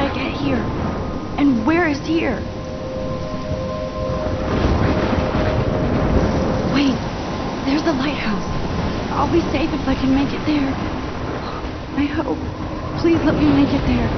I get here? And where is here? Wait, there's the lighthouse. I'll be safe if I can make it there. I hope. Please let me make it there.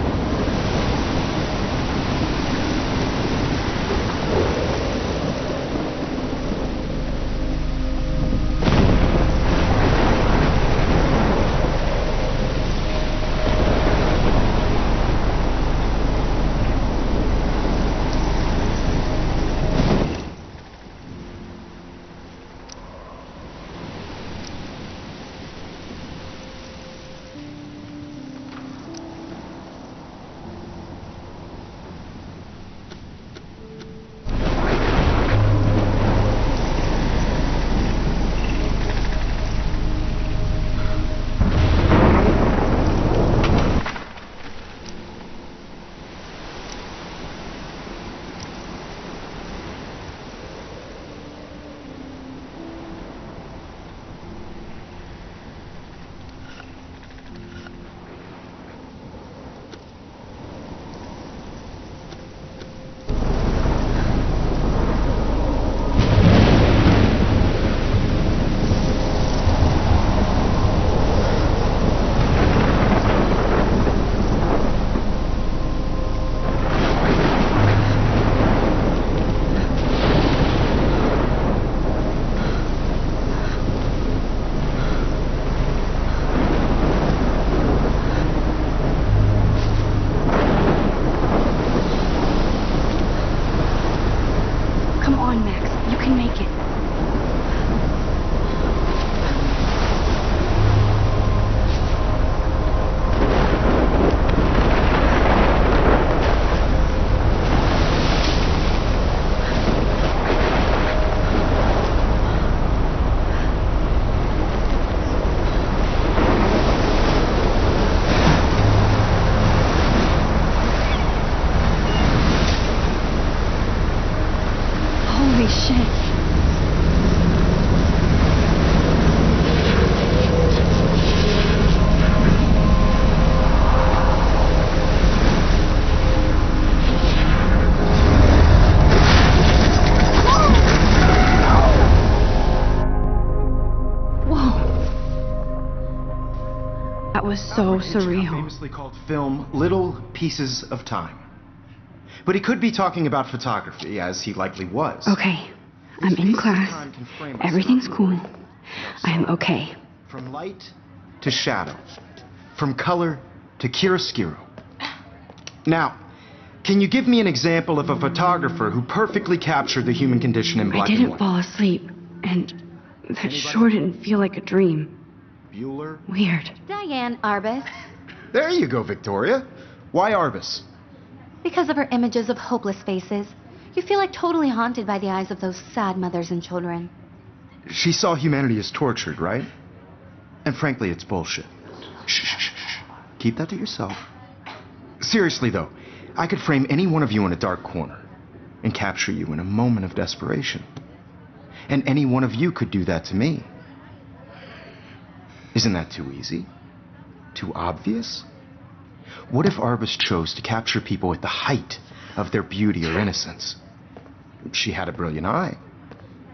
That was so surreal. Famously called film Little Pieces of Time. But he could be talking about photography, as he likely was. Okay, I'm in class. Everything's cool. I am okay. From light to shadow. From color to chiaroscuro. Now, can you give me an example of a photographer who perfectly captured the human condition in black and I didn't white? fall asleep, and that sure didn't feel like a dream. Bueller? Weird. Diane Arbus. There you go, Victoria. Why Arbus? Because of her images of hopeless faces, you feel like totally haunted by the eyes of those sad mothers and children. She saw humanity as tortured, right? And frankly, it's bullshit. Shh, shh, shh, shh. Keep that to yourself. Seriously, though, I could frame any one of you in a dark corner and capture you in a moment of desperation. And any one of you could do that to me. Isn't that too easy? Too obvious? What if Arbus chose to capture people at the height of their beauty or innocence? She had a brilliant eye,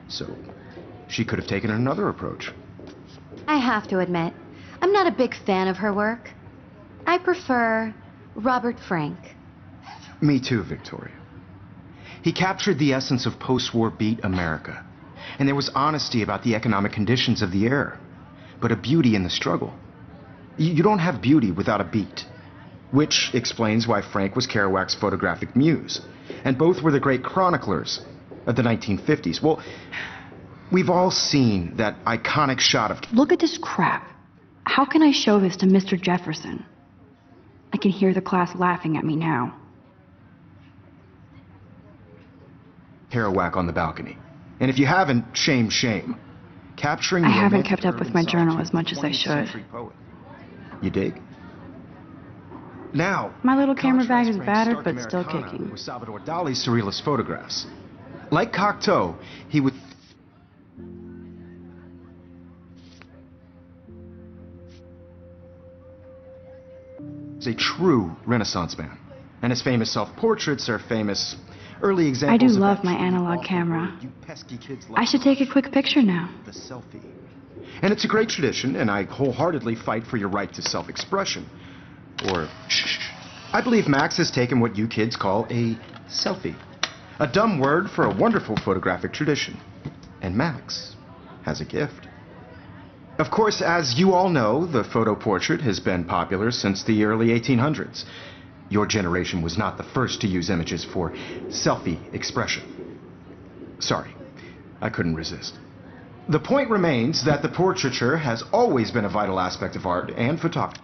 so she could have taken another approach. I have to admit, I'm not a big fan of her work. I prefer Robert Frank. Me too, Victoria. He captured the essence of post-war beat America, and there was honesty about the economic conditions of the era, but a beauty in the struggle. You don't have beauty without a beat, which explains why Frank was Kerouac's photographic muse, and both were the great chroniclers of the 1950s. Well, we've all seen that iconic shot of... Look at this crap. How can I show this to Mr. Jefferson? I can hear the class laughing at me now. Kerouac on the balcony. And if you haven't, shame, shame. Capturing I the haven't romantic kept up with urban my journal solitude as much of as I 20th should. century poet. You dig? Now, My little camera bag is contrast battered, Frank's but still Stark Americana kicking. with Salvador Dali's surrealist photographs. Like Cocteau, he was a true Renaissance man. And as famous self-portraits are famous, early I examples do of love that my truly analog awful camera. word you pesky kids I should take a quick picture now. the selfie. And it's a great tradition, and I wholeheartedly fight for your right to self-expression. Or, shh. I believe Max has taken what you kids call a selfie. A dumb word for a wonderful photographic tradition. And Max has a gift. Of course, as you all know, the photo portrait has been popular since the early 1800s. Your generation was not the first to use images for selfie expression. Sorry, I couldn't resist. The point remains that the portraiture has always been a vital aspect of art and photography.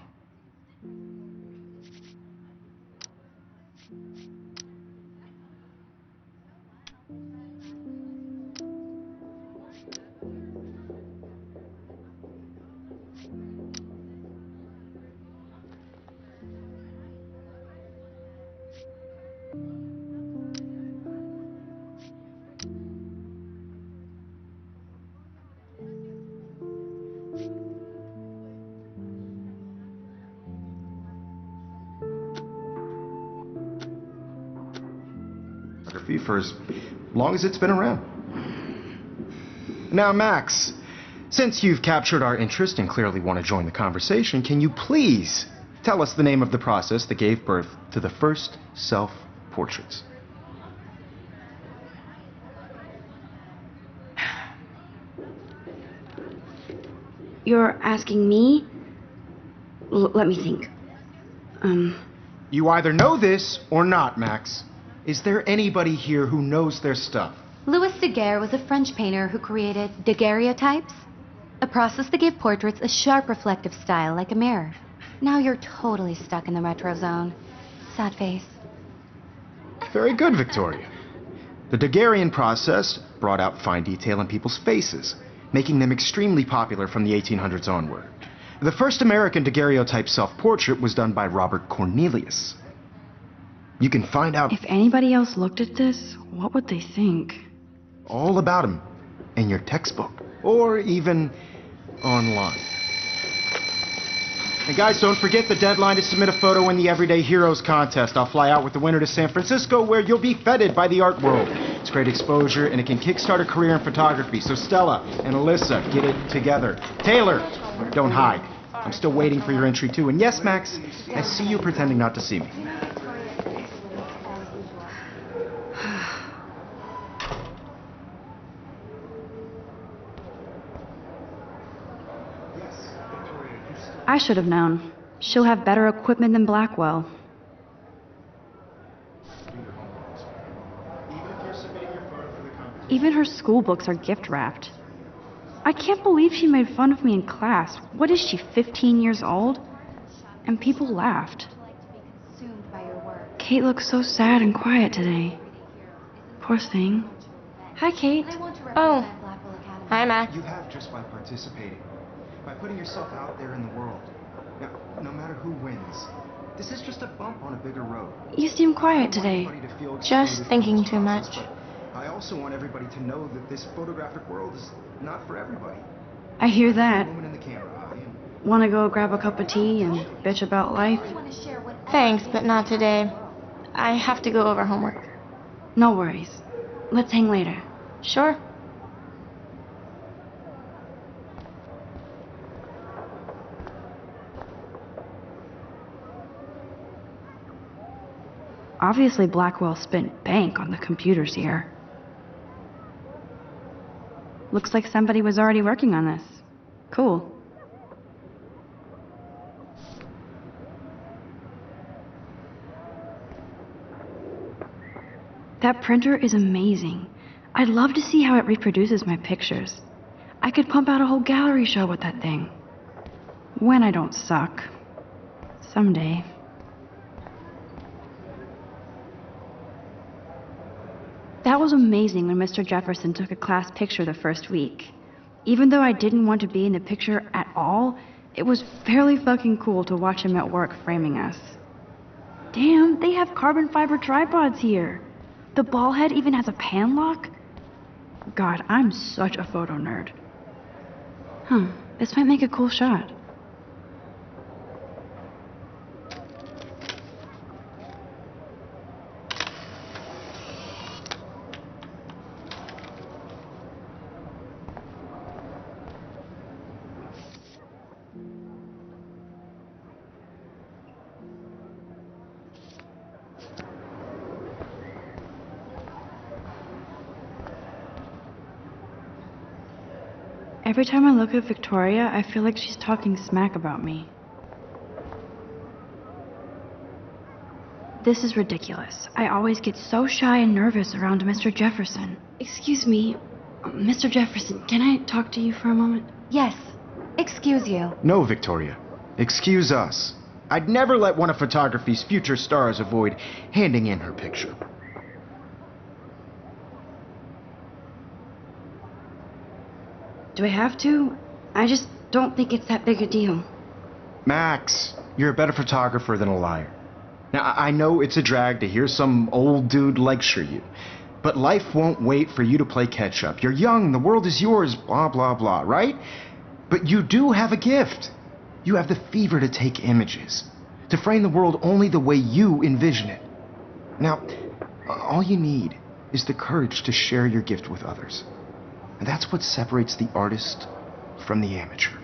For as long as it's been around. Now, Max, since you've captured our interest and clearly want to join the conversation, can you please tell us the name of the process that gave birth to the first self-portraits? You're asking me? Let me think. You either know this or not, Max. Is there anybody here who knows their stuff? Louis Daguerre was a French painter who created daguerreotypes, a process that gave portraits a sharp reflective style like a mirror. Now you're totally stuck in the retro zone. Sad face. Very good, Victoria. The Daguerrean process brought out fine detail in people's faces, making them extremely popular from the 1800s onward. The first American daguerreotype self-portrait was done by Robert Cornelius. You can find out If anybody else looked at this, what would they think? all about him in your textbook, or even online. And guys, don't forget the deadline to submit a photo in the Everyday Heroes contest. I'll fly out with the winner to San Francisco, where you'll be feted by the art world. It's great exposure, and it can kickstart a career in photography. So Stella and Alyssa, get it together. Taylor, don't hide. I'm still waiting for your entry too. And yes, Max, I see you pretending not to see me. I should have known. She'll have better equipment than Blackwell. Even her school books are gift wrapped. I can't believe she made fun of me in class. What is she, 15 years old? And people laughed. Kate looks so sad and quiet today. Poor thing. Hi, Kate. Oh. Hi, Max. You have just by participating, by putting yourself out there in the world. Now, no matter who wins, this is just a bump on a bigger road. You seem quiet today. Just thinking too much. I also want everybody to know that this photographic world is not for everybody. I hear that. Woman in the camera eye and Want to go grab a cup of tea and bitch about life? Thanks, but not today. I have to go over homework. No worries. Let's hang later. Sure. Obviously, Blackwell spent bank on the computers here. Looks like somebody was already working on this. Cool. That printer is amazing. I'd love to see how it reproduces my pictures. I could pump out a whole gallery show with that thing. When I don't suck. Someday. That was amazing when Mr. Jefferson took a class picture the first week. Even though I didn't want to be in the picture at all, it was fairly fucking cool to watch him at work framing us. Damn, they have carbon fiber tripods here. The ball head even has a pan lock? God, I'm such a photo nerd. This might make a cool shot. Every time I look at Victoria, I feel like she's talking smack about me. This is ridiculous. I always get so shy and nervous around Mr. Jefferson. Excuse me, Mr. Jefferson, can I talk to you for a moment? Yes. Excuse you. No, Victoria. Excuse us. I'd never let one of photography's future stars avoid handing in her picture. Do I have to? I just don't think it's that big a deal. Max, you're a better photographer than a liar. Now, I know it's a drag to hear some old dude lecture you, but life won't wait for you to play catch-up. You're young, the world is yours, blah, blah, blah, right? But you do have a gift. You have the fever to take images, to frame the world only the way you envision it. Now, all you need is the courage to share your gift with others. And that's what separates the artist from the amateur.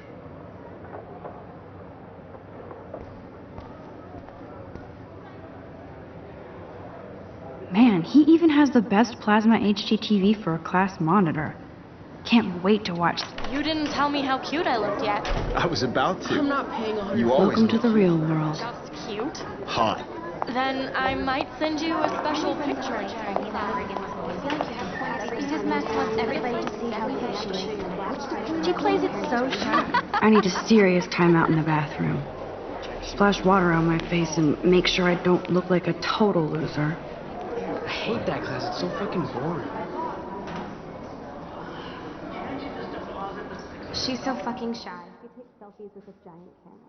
Man, he even has the best plasma HDTV for a class monitor. Can't wait to watch. You didn't tell me how cute I looked yet. I was about to. I'm not paying 100. You always Welcome to the real world. Just cute? hot. Then I might send you a special picture. Because Max wants everybody to see how good she is. She plays it so sharp. I need a serious timeout in the bathroom. Splash water on my face and make sure I don't look like a total loser. I hate that class. It's so fucking boring. She's so fucking shy. She takes selfies with this giant camera.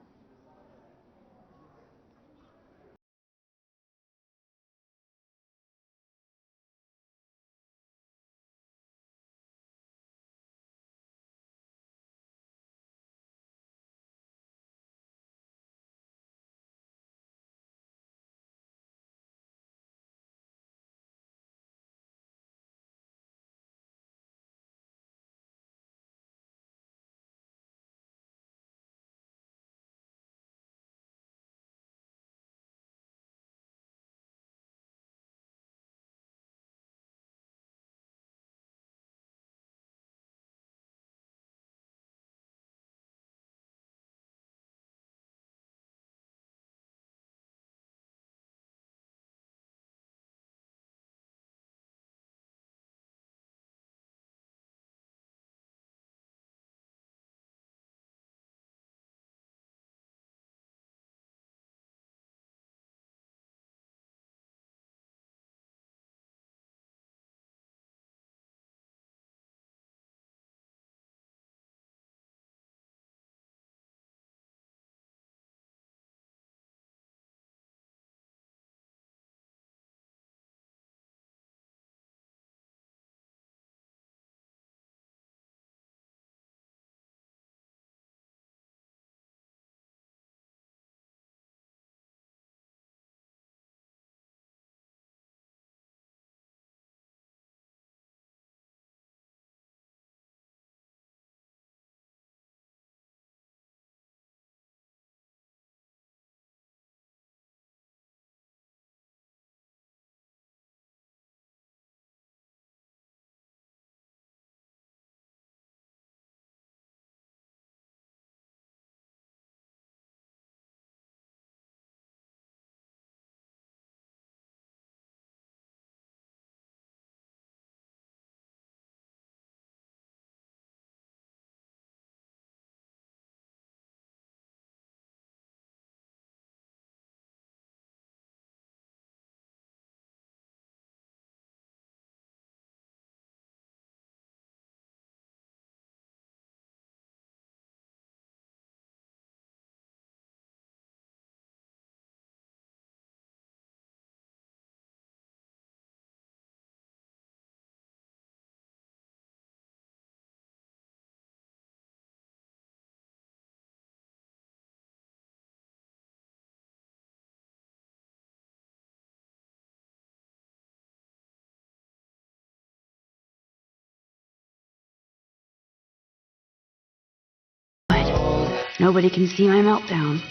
Nobody can see my meltdown,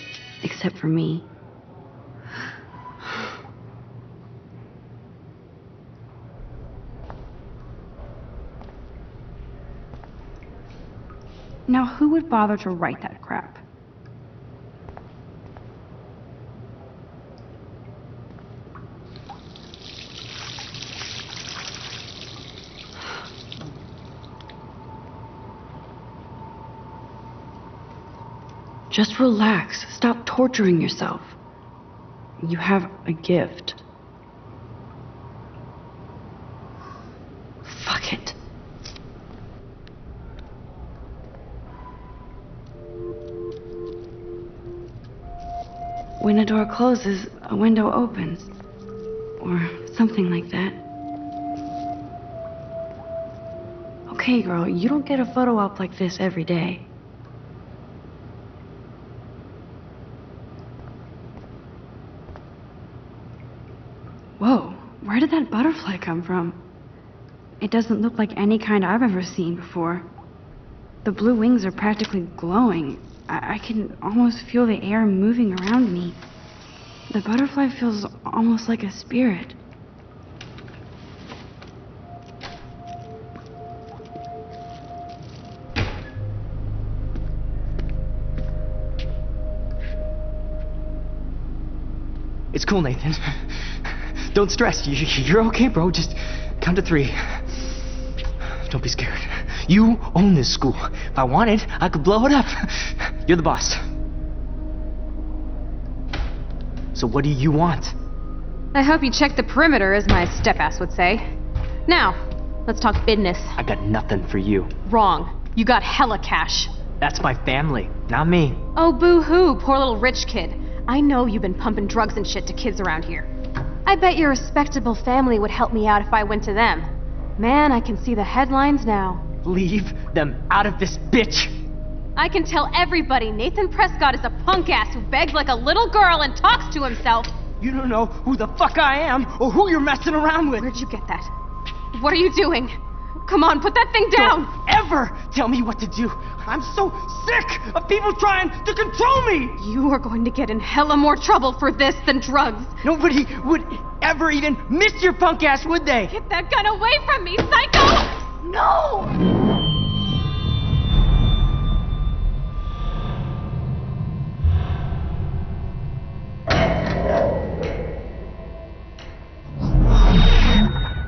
except for me. Now, who would bother to write that crap? Just relax. Stop torturing yourself. You have a gift. Fuck it. When a door closes, a window opens. Or something like that. Okay, girl, you don't get a photo op like this every day. Whoa, where did that butterfly come from? It doesn't look like any kind I've ever seen before. The blue wings are practically glowing. I can almost feel the air moving around me. The butterfly feels almost like a spirit. It's cool, Nathan. Don't stress. You're okay, bro. Just count to 3. Don't be scared. You own this school. If I wanted, I could blow it up. You're the boss. So what do you want? I hope you checked the perimeter, as my step-ass would say. Now, let's talk business. I got nothing for you. Wrong. You got hella cash. That's my family, not me. Oh, boo-hoo, poor little rich kid. I know you've been pumping drugs and shit to kids around here. I bet your respectable family would help me out if I went to them. Man, I can see the headlines now. Leave them out of this bitch! I can tell everybody Nathan Prescott is a punk ass who begs like a little girl and talks to himself. You don't know who the fuck I am or who you're messing around with. Where'd you get that? What are you doing? Come on, put that thing down! Don't ever tell me what to do. I'm so sick of people trying to control me! You are going to get in hella more trouble for this than drugs. Nobody would ever even miss your punk ass, would they? Get that gun away from me, psycho! No!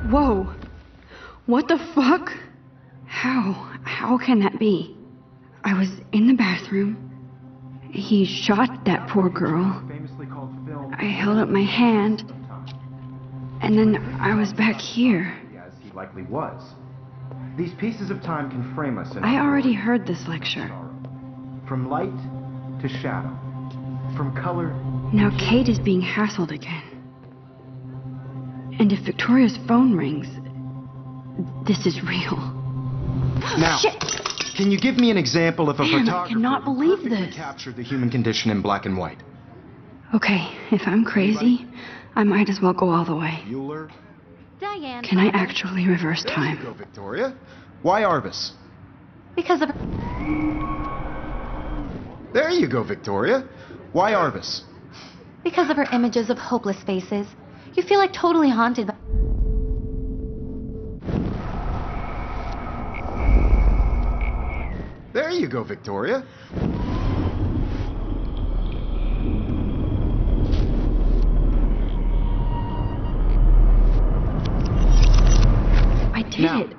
Whoa. What the fuck? How can that be? I was in the bathroom. He shot that poor girl. I held up my hand. And then I was back here. As he likely was. These pieces of time can frame us in I already heard this lecture. From light to shadow. From color. Now Kate is being hassled again. And if Victoria's phone rings, this is real. Now, Shit! Can you give me an example of a Man, I photographer cannot who believe perfectly this. captured the human condition in black and white? Okay, if I'm crazy, I might as well go all the way. Bueller? Diane. Can I actually reverse There time? you go, Victoria. Why Arbus? Because of... There you go, Victoria. Why Arbus? Because of her images of hopeless faces. You feel like totally haunted by... There you go, Victoria. I did Now, it.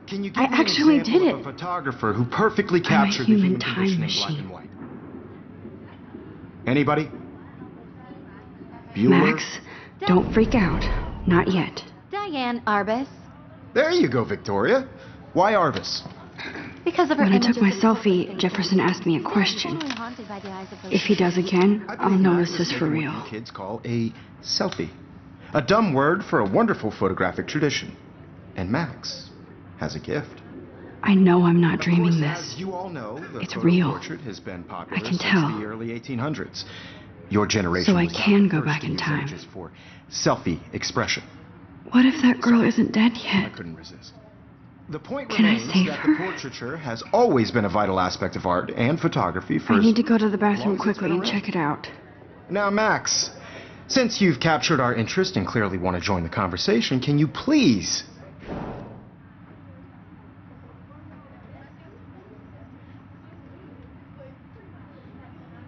Can you give I me an actually example did of it. a photographer who perfectly I'm a captured the human human time condition in black machine. and white? Anybody? Bueller? Max, don't freak out. Not yet. Diane Arbus. There you go, Victoria. Why Arbus? Because of her When I images took my of hopeless selfie, faces. Jefferson asked me a You feel like question. totally haunted by the eyes of those If he does again, I I'll believe know Max this was is for taking what real. you kids call a selfie. A dumb word for a wonderful photographic tradition. And Max has a gift. I know I'm not Of dreaming course, this. As you all know, the It's photo real. portrait has been popular I can since tell. the early 1800s. Your generation So I was not can the go first back to in use time. images for selfie expression. What if that girl isn't dead I yet? couldn't resist. The point Can I remains save that her? the portraiture has always been a vital aspect of art and photography for I as need to go to the long bathroom as it's quickly been and around. check it out. Now, Max, since you've captured our interest and clearly want to join the conversation, can you please...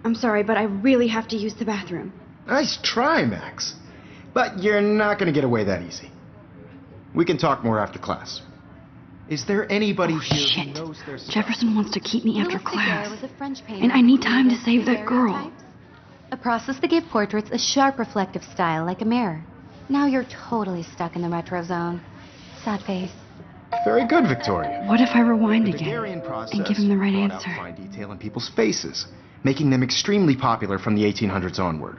I'm sorry, but I really have to use the bathroom. Nice try, Max. But you're not going to get away that easy. We can talk more after class. Is there anybody here who Shit. knows their stuff? Jefferson wants to keep me after Louis class. Daguerre was a French painter And I need who time to created save that girl. daguerreotypes, a process that gave portraits a sharp reflective style like a mirror. Now you're totally stuck in the retro zone. Sad face. Very good, Victoria. What if I rewind The again Daguerrean process and give him the right brought out answer? fine detail in people's faces, making them extremely popular from the 1800s onward.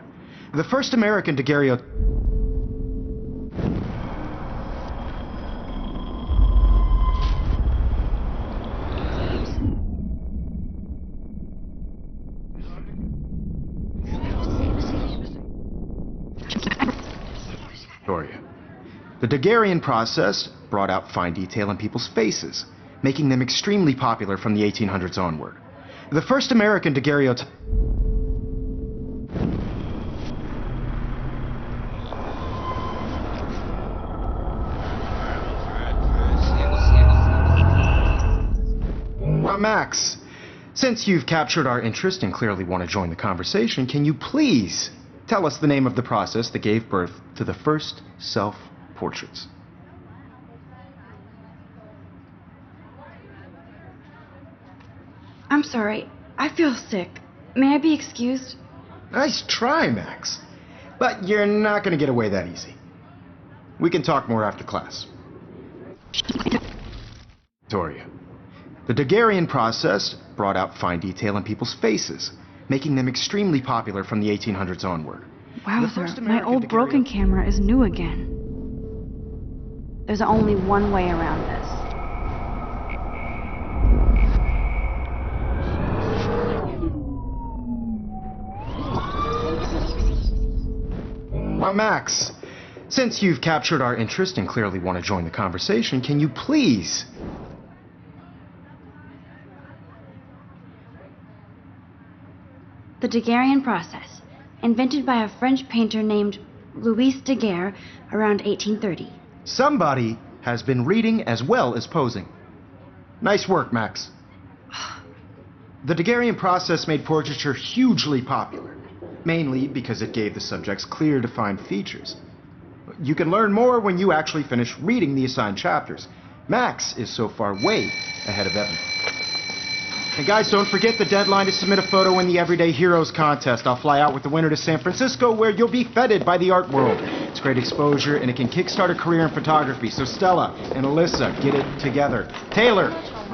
The first American daguerreotype... Victoria. The Daguerrean process brought out fine detail in people's faces, making them extremely popular from the 1800s onward. The first American daguerreotype... Max, since you've captured our interest and clearly want to join the conversation, can you please tell us the name of the process that gave birth to the first self-portraits? I'm sorry. I feel sick. May I be excused? Nice try, Max. But you're not going to get away that easy. We can talk more after class. Victoria. The Daguerrean process brought out fine detail in people's faces, making them extremely popular from the 1800s onward. The first Wowzer, my American old broken daguerreotype- camera is new again. There's only one way around this. Max, since you've captured our interest and clearly want to join the conversation, can you please... The Daguerrean process, invented by a French painter named Louis Daguerre around 1830. Somebody has been reading as well as posing. Nice work, Max. The Daguerrean process made portraiture hugely popular, mainly because it gave the subjects clear, defined features. You can learn more when you actually finish reading the assigned chapters. Max is so far way ahead of Evan. And guys, don't forget the deadline to submit a photo in the Everyday Heroes contest. I'll fly out with the winner to San Francisco, where you'll be feted by the art world. It's great exposure, and it can kickstart a career in photography. So Stella and Alyssa, get it together. Taylor,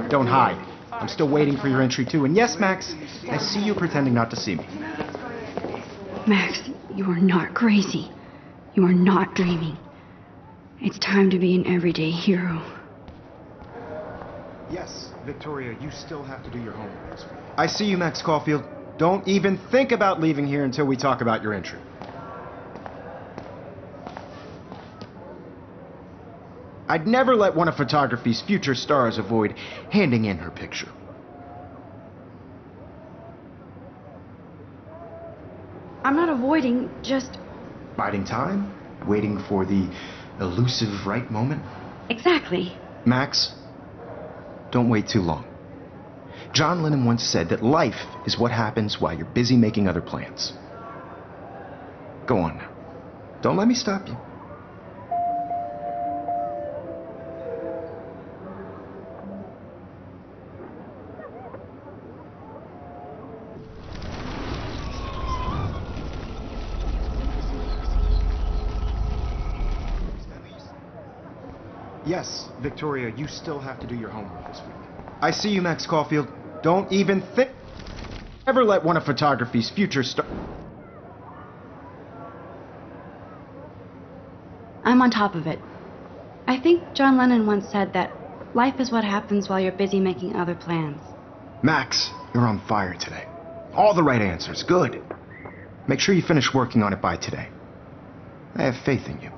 don't hide. I'm still waiting for your entry, too. And yes, Max, I see you pretending not to see me. Max, you are not crazy. You are not dreaming. It's time to be an everyday hero. Yes, Victoria, you still have to do your homework this week. I see you, Max Caulfield. Don't even think about leaving here until we talk about your entry. I'd never let one of photography's future stars avoid handing in her picture. I'm not avoiding, just... Biding time? Waiting for the elusive right moment? Exactly. Max, don't wait too long. John Lennon once said that life is what happens while you're busy making other plans. Go on now. Don't let me stop you. Yes, Victoria, you still have to do your homework this week. I see you, Max Caulfield. Don't even think... Ever let one of photography's future stars... I'm on top of it. I think John Lennon once said that life is what happens while you're busy making other plans. Max, you're on fire today. All the right answers. Good. Make sure you finish working on it by today. I have faith in you.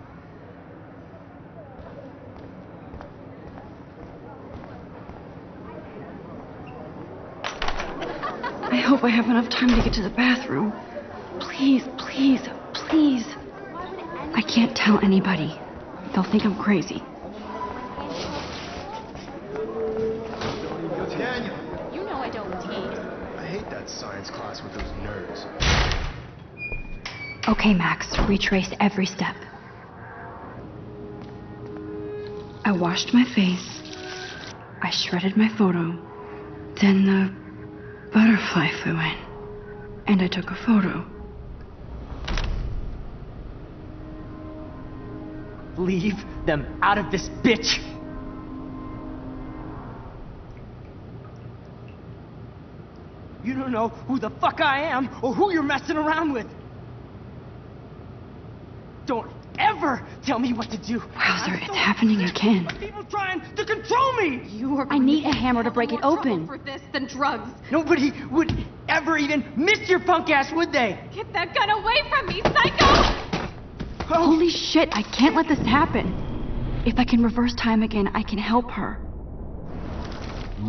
I hope I have enough time to get to the bathroom. Please, please, please. I can't tell anybody. They'll think I'm crazy. You know I don't tease. I hate that science class with those nerds. Okay, Max, retrace every step. I washed my face. I shredded my photo. Then the butterfly flew in. And I took a photo. Leave them out of this bitch! You don't know who the fuck I am or who you're messing around with. Don't ever tell me what to do. Wowzer, it's happening again. People trying to control me. You are I need a hammer to break it more open. trouble for this than drugs. Nobody would ever even miss your punk ass, would they? Get that gun away from me, psycho! Oh, Holy shit, I can't let this happen. If I can reverse time again, I can help her.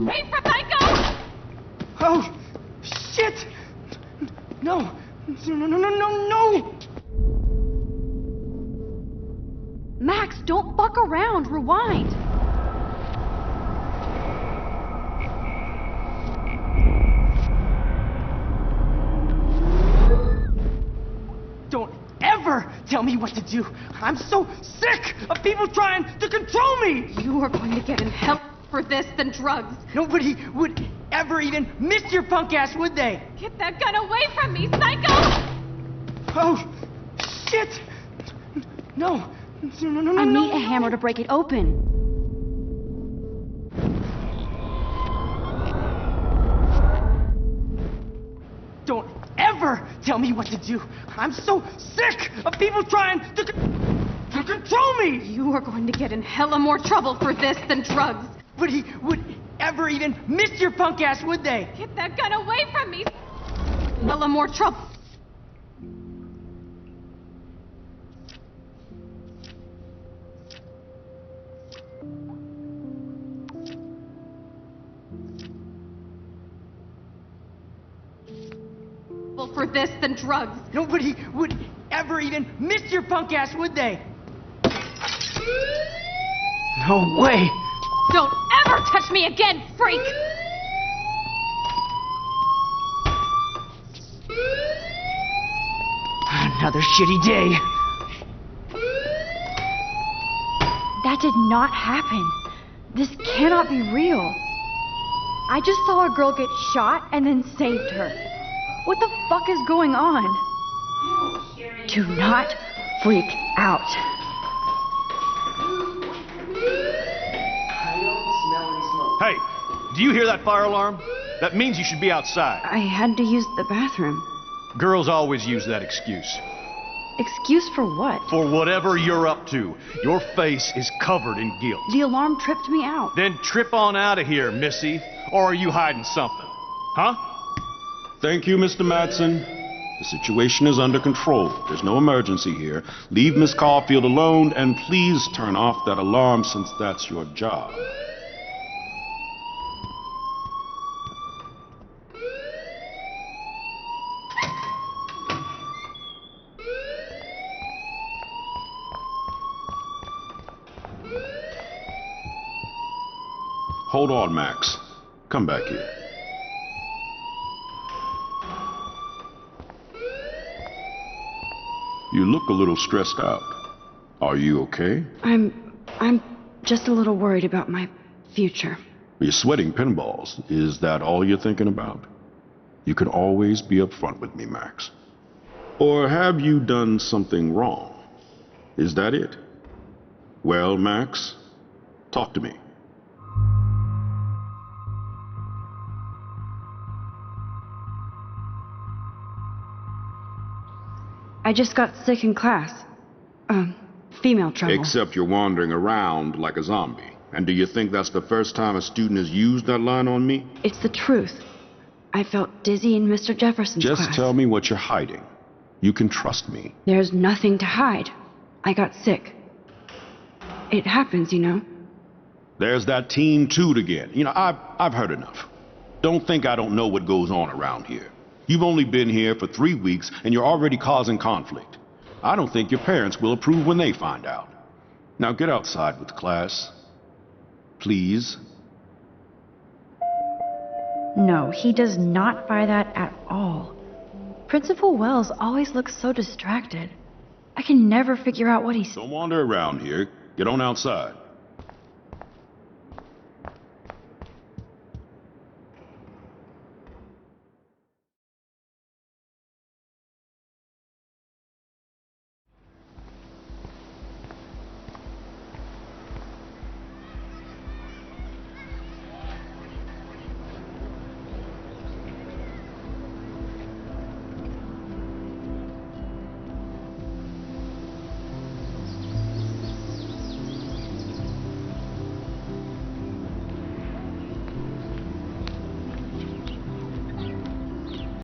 Wait for psycho! oh, shit! No, no! Max, don't fuck around. Rewind. Don't ever tell me what to do. I'm so sick of people trying to control me. You are going to get in hell for this than drugs. Nobody would ever even miss your punk ass, would they? Get that gun away from me, psycho! Oh, shit! No. I need a hammer to break it open. Don't ever tell me what to do. I'm so sick of people trying to control me. You are going to get in hella more trouble for this than drugs. Nobody would ever even miss your punk ass, would they? Get that gun away from me. Hella more trouble. For this than drugs. Nobody would ever even miss your punk ass, would they? No way! Don't ever touch me again, freak! Another shitty day. That did not happen. This cannot be real. I just saw a girl get shot and then saved her. What the fuck is going on? Do not freak out. Hey, do you hear that fire alarm? That means you should be outside. I had to use the bathroom. Girls always use that excuse. Excuse for what? For whatever you're up to, your face is covered in guilt. The alarm tripped me out. Then trip on out of here, missy. Or are you hiding something? Huh? Thank you, Mr. Madsen. The situation is under control. There's no emergency here. Leave Miss Caulfield alone, and please turn off that alarm since that's your job. Hold on, Max. Come back here. You look a little stressed out. Are you okay? I'm just a little worried about my future. You're sweating pinballs. Is that all you're thinking about? You can always be upfront with me, Max. Or have you done something wrong? Is that it? Well, Max, talk to me. I just got sick in class. Female trouble. Except you're wandering around like a zombie. And do you think that's the first time a student has used that line on me? It's the truth. I felt dizzy in Mr. Jefferson's class. Just tell me what you're hiding. You can trust me. There's nothing to hide. I got sick. It happens, you know. There's that teen toot again. You know, I've heard enough. Don't think I don't know what goes on around here. You've only been here for 3 weeks, and you're already causing conflict. I don't think your parents will approve when they find out. Now get outside with class. Please. No, he does not buy that at all. Principal Wells always looks so distracted. I can never figure out what he's... Don't wander around here. Get on outside.